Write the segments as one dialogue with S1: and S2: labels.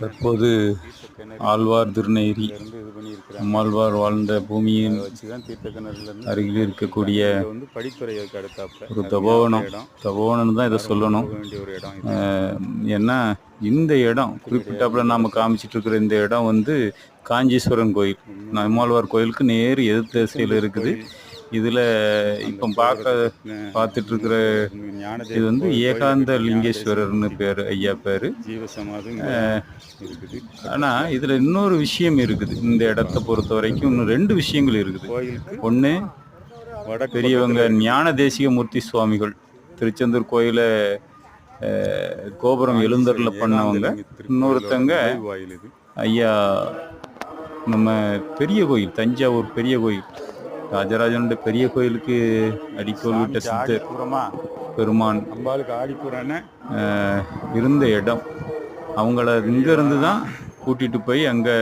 S1: தற்போது ஆழ்வார் திருநேரி நம்மாழ்வார் வாழ்ந்த பூமியின் அருகில் இருக்கக்கூடிய ஒரு தபோவனம் தான் இதை சொல்லணும். ஏன்னா இந்த இடம் குறிப்பிட்டாப்புல நாம் காமிச்சிட்டு இருக்கிற இந்த இடம் வந்து காஞ்சீஸ்வரன் கோயில், நம்மாழ்வார் கோயிலுக்கு நேர் எதிர்த்த திசையில் இருக்குது. இதில் இப்போ பார்த்துட்டு இருக்கிற இது வந்து ஏகாந்த லிங்கேஸ்வரர்னு பேர், ஐயா பேர். ஆனால் இதில் இன்னொரு விஷயம் இருக்குது. இந்த இடத்தை பொறுத்த வரைக்கும் இன்னும் 2 விஷயங்கள் இருக்குது. ஒன்று, பெரியவங்க ஞான தேசிகமூர்த்தி சுவாமிகள் திருச்செந்தூர் கோயிலை கோபுரம் எழுந்தருள பண்ணவங்க. இன்னொருத்தங்க ஐயா நம்ம பெரிய கோயில், தஞ்சாவூர் பெரிய கோயில், ராஜராஜனுடைய பெரிய கோயிலுக்கு அடிக்கோல் விட்ட சித்தர் பெருமான் இருந்த இடம். அவங்கள இங்கேருந்து தான் கூட்டிகிட்டு போய் அங்கே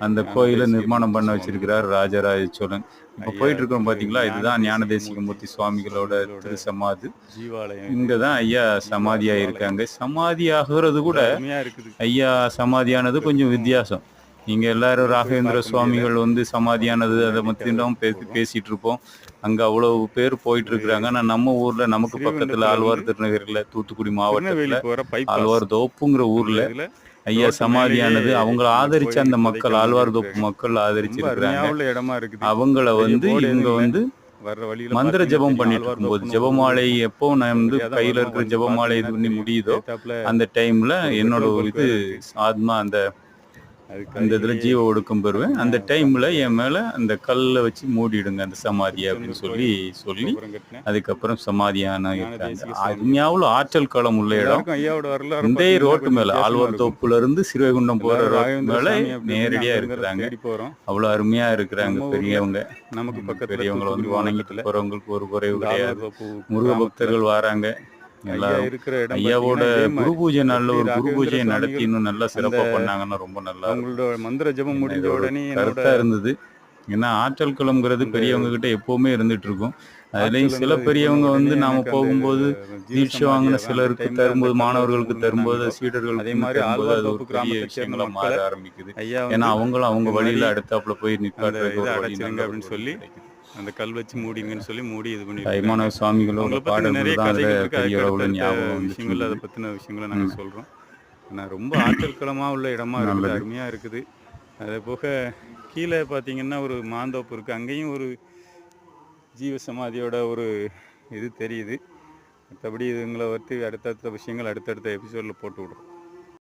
S1: அந்த கோயிலை நிர்மாணம் பண்ண வச்சிருக்கிறார் ராஜராஜ சோழன். இப்போ போயிட்டு இருக்கோம் பார்த்தீங்களா, இதுதான் ஞான தேசிகமூர்த்தி சுவாமிகளோட திரு சமாதி. இங்கே தான் ஐயா சமாதியாக இருக்காங்க. சமாதி ஆகிறது கூட ஐயா சமாதியானது கொஞ்சம் வித்தியாசம். நீங்கள் எல்லாரும் ராகவேந்திர சுவாமிகள் வந்து சமாதியானது அதை மத்தியும் பேசிகிட்டு இருப்போம். அங்கே அவ்வளோ பேர் போயிட்டு இருக்கிறாங்க. ஆனால் நம்ம ஊரில் நமக்கு பக்கத்தில் ஆழ்வார் திருநகரில் தூத்துக்குடி மாவட்டத்தில் ஆழ்வார் தோப்புங்கிற ஊரில் ஐயா சமாதியானது அவங்கள ஆதரிச்ச அந்த மக்கள், ஆழ்வார் தோப்பு மக்கள் ஆதரிச்சிருக்கிறாங்க. அவங்கள வந்து இவங்க வந்து மந்திர ஜபம் பண்ணிட்டு இருக்கும்போது, ஜபமாலை எப்போ நான் வந்து கையில் இருக்கிற ஜபமாலை இது பண்ணி முடியுதோ அந்த டைமில் என்னோட இது ஆத்மா அந்த இதில் ஜீவ ஒடுக்கம் பெறுவேன். அந்த டைமில் என் மேலே அந்த கல்லை வச்சு மூடிடுங்க அந்த சமாதியை அப்படின்னு சொல்லி அதுக்கப்புறம் சமாதியான இருக்காங்க. அருமையாவில் ஆற்றல் களம் உள்ள இடம். இந்த ரோட்டு மேலே ஆழ்வார் தோப்புலேருந்து சிறுவைகுண்டம் போகிற ரோட்டு மேலே நேரடியாக இருக்கிறாங்க. அவ்வளோ அருமையாக இருக்கிறாங்க பெரியவங்க. நமக்கு பக்கத்தில் பெரியவங்களை வந்து வணங்கிட்டு போகிறவங்களுக்கு ஒரு குறைவு கிடையாது. முருக பக்தர்கள் வராங்க. ஐயாவோட குரு பூஜை நாள்ல ஒரு குரு பூஜையை நடத்தி இன்னும் நல்லா சிறப்பா பண்ணாங்கன்னா ரொம்ப நல்லா. அவங்களோட மந்திர ஜபம் முடிஞ்ச உடனே கருத்தா இருந்தது. ஏன்னா ஆற்றல் களம்ங்கிறது பெரியவங்க கிட்ட எப்பவுமே இருந்துட்டு இருக்கும். அதுலயும் சில பெரியவங்க வந்து நாம போகும்போது தீட்சை வாங்கின சிலருக்கு தரும்போது, மாணவர்களுக்கு தரும்போது, சீடர்கள் அதே மாதிரி அது ஒரு பெரிய விஷயங்களா மாற ஆரம்பிக்குது. ஏன்னா அவங்களும் அவங்க வழியில அடுத்தாப்புல போய் நிப்பாட்டுறது அப்படின்னு சொல்லி அந்த கல் வச்சு மூடிங்கன்னு சொல்லி மூடி இது பண்ணி ஐமான சுவாமிகளோட பாடல்கள் நிறைய விஷயங்கள், அதை பற்றின விஷயங்களை நாங்கள் சொல்கிறோம். ஆனால் ரொம்ப ஆற்றல் களமாக உள்ள இடமா இருக்குது, அருமையாக இருக்குது. அதே போக கீழே பார்த்தீங்கன்னா ஒரு மாந்தோப்பு இருக்குது, அங்கேயும் ஒரு ஜீவ சமாதியோட ஒரு இது தெரியுது. மற்றபடி இதுங்களை பற்றி அடுத்தடுத்த விஷயங்கள் அடுத்தடுத்த எபிசோடில் போட்டு விடுறோம்.